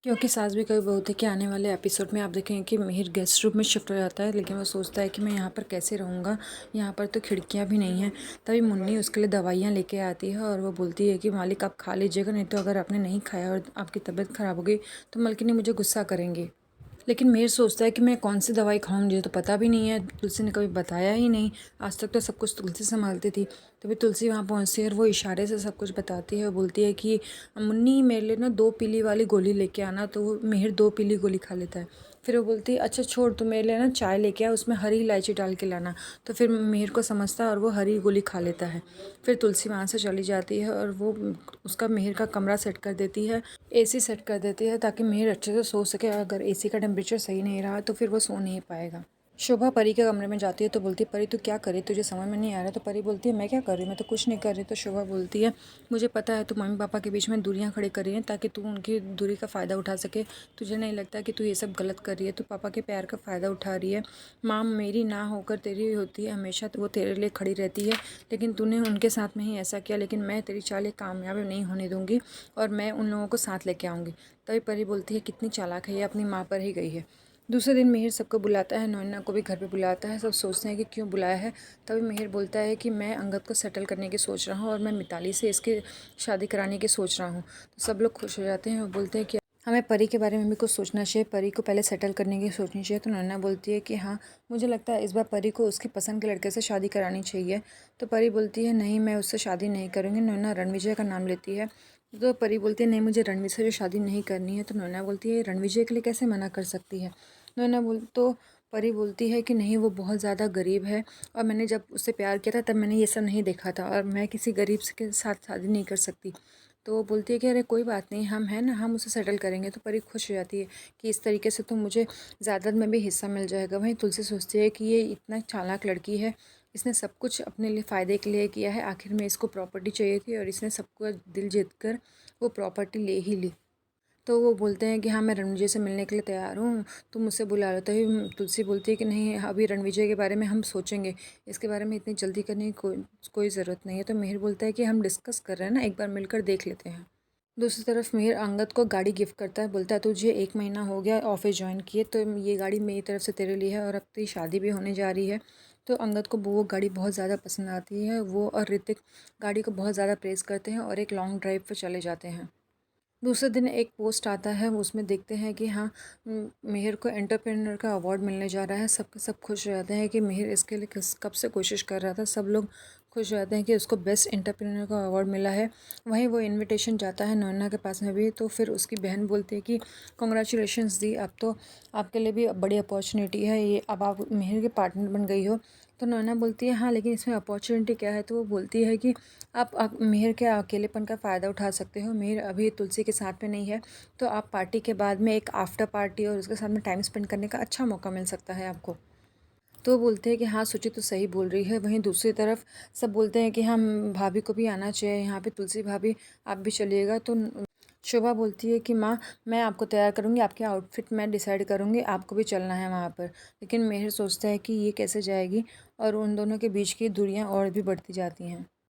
क्योंकि सास भी कभी बहू थी कि आने वाले एपिसोड में आप देखेंगे कि मिहिर गेस्ट रूम में शिफ्ट हो जाता है, लेकिन वो सोचता है कि मैं यहाँ पर कैसे रहूँगा, यहाँ पर तो खिड़कियाँ भी नहीं हैं। तभी मुन्नी उसके लिए दवाइयाँ लेके आती है और वो बोलती है कि मालिक आप खा लीजिएगा, नहीं तो अगर आपने नहीं खाया और आपकी तबीयत ख़राब हो गई तो मलकिनी मुझे गुस्सा करेंगे। लेकिन मिहिर सोचता है कि मैं कौन सी दवाई खाऊं, मुझे तो पता भी नहीं है, तुलसी ने कभी बताया ही नहीं। आज तक तो सब कुछ तुलसी संभालती थी। तभी तुलसी वहाँ पहुँचती है और वो इशारे से सब कुछ बताती है और बोलती है कि मुन्नी मेरे लिए ना 2 पीली वाली गोली लेके आना। तो वो मिहिर 2 पीली गोली खा लेता है। फिर वो बोलती है अच्छा छोड़, तू मेरे लिए ना चाय लेके आ, उसमें हरी इलायची डाल के लाना। तो फिर मिहिर को समझता है और वो हरी गोली खा लेता है। फिर तुलसी वहाँ से चली जाती है और वो उसका मिहिर का कमरा सेट कर देती है, एसी सेट कर देती है, ताकि मिहिर अच्छे से सो सके। अगर एसी का टेम्परेचर सही नहीं रहा तो फिर वो सो नहीं पाएगा। शोभा परी के कमरे में जाती है तो बोलती है परी तू क्या करे, तुझे समझ में नहीं आ रहा। तो परी बोलती है मैं क्या कर रही हूँ, मैं तो कुछ नहीं कर रही। तो शोभा बोलती है मुझे पता है तू मम्मी पापा के बीच में दूरियां खड़ी कर रही है ताकि तू उनकी दूरी का फ़ायदा उठा सके। तुझे नहीं लगता कि तू ये सब गलत कर रही है, तू पापा के प्यार का फ़ायदा उठा रही है। माँ मेरी ना होकर तेरी होती है, हमेशा वो तेरे लिए खड़ी रहती है, लेकिन तूने उनके साथ में ही ऐसा किया। लेकिन मैं तेरी चाल कामयाब नहीं होने दूँगी और मैं उन लोगों को साथ लेके आऊँगी। तभी परी बोलती है कितनी चालाक है ये, अपनी माँ पर ही गई है। दूसरे दिन मिहिर सबको बुलाता है, नोना को भी घर पे बुलाता है। सब सोचते हैं कि क्यों बुलाया है। तभी मिहिर बोलता है कि मैं अंगद को सेटल करने की सोच रहा हूँ और मैं मिताली से इसकी शादी कराने की सोच रहा हूँ। तो सब लोग खुश हो जाते हैं और बोलते हैं कि हमें परी के बारे में भी कुछ सोचना चाहिए, परी को पहले सेटल करने की सोचनी चाहिए। तो नन्ना बोलती है कि हाँ मुझे लगता है इस बार परी को उसकी पसंद के लड़के से शादी करानी चाहिए। तो परी बोलती है नहीं मैं उससे शादी नहीं करूँगी। नन्ना रणविजय का नाम लेती है। तो परी बोलती है नहीं मुझे रणवीर से शादी नहीं करनी है। तो नन्ना बोलती है रणविजय के लिए कैसे मना कर सकती है। तो परी बोलती है कि नहीं वो बहुत ज़्यादा गरीब है और मैंने जब उससे प्यार किया था तब मैंने ये सब नहीं देखा था और मैं किसी गरीब के साथ शादी नहीं कर सकती। तो वो बोलती है कि अरे कोई बात नहीं, हम हैं ना, हम उसे सेटल करेंगे। तो परी खुश हो जाती है कि इस तरीके से तो मुझे ज़्यादातर में भी हिस्सा मिल जाएगा। वहीं तुलसी सोचती है कि ये इतना चालाक लड़की है, इसने सब कुछ अपने लिए फ़ायदे के लिए किया है, आखिर में इसको प्रॉपर्टी चाहिए थी और इसने सबको दिल जीत कर वो प्रॉपर्टी ले ही ली। तो वो बोलते हैं कि हाँ मैं रणविजय से मिलने के लिए तैयार हूँ, तुम मुझसे बुला लो। तभी तुलसी बोलती है कि नहीं अभी रणविजय के बारे में हम सोचेंगे, इसके बारे में इतनी जल्दी करने की कोई ज़रूरत नहीं है। तो मिहिर बोलता है कि हम डिस्कस कर रहे हैं ना, एक बार मिलकर देख लेते हैं। दूसरी तरफ मिहिर अंगद को गाड़ी गिफ्ट करता है, बोलता है तुझे 1 महीना हो गया ऑफिस ज्वाइन किए, तो ये गाड़ी मेरी तरफ से तेरे लिए है और अब तेरी शादी भी होने जा रही है। तो अंगद को वो गाड़ी बहुत ज़्यादा पसंद आती है। वो और ऋतिक गाड़ी को बहुत ज़्यादा प्रेस करते हैं और एक लॉन्ग ड्राइव पर चले जाते हैं। दूसरे दिन एक पोस्ट आता है, उसमें देखते हैं कि हाँ मिहिर को एंटरप्रेन्योर का अवार्ड मिलने जा रहा है। सब खुश हो जाते हैं कि मिहिर इसके लिए कब से कोशिश कर रहा था। सब लोग खुश हो जाते हैं कि उसको बेस्ट एंटरप्रेन्योर का अवार्ड मिला है। वहीं वो इनविटेशन जाता है नोना के पास में भी। तो फिर उसकी बहन बोलती है कि कॉन्ग्रेचुलेशंस दी, अब तो आपके लिए भी बड़ी अपॉर्चुनिटी है ये, अब आप मिहिर के पार्टनर बन गई हो। तो नोना बोलती है हाँ लेकिन इसमें अपॉर्चुनिटी क्या है। तो वो बोलती है कि आप मिहिर के अकेलेपन का फ़ायदा उठा सकते हो। मिहिर अभी तुलसी के साथ में नहीं है, तो आप पार्टी के बाद में एक आफ्टर पार्टी और उसके साथ में टाइम स्पेंड करने का अच्छा मौका मिल सकता है आपको। तो वो बोलते हैं कि हाँ सुचि तो सही बोल रही है। वहीं दूसरी तरफ सब बोलते हैं कि हम भाभी को भी आना चाहिए यहाँ पे, तुलसी भाभी आप भी चलिएगा। तो शोभा बोलती है कि माँ मैं आपको तैयार करूँगी, आपके आउटफिट मैं डिसाइड करूँगी, आपको भी चलना है वहाँ पर। लेकिन मिहिर सोचता है कि ये कैसे जाएगी और उन दोनों के बीच की दूरियाँ और भी बढ़ती जाती हैं।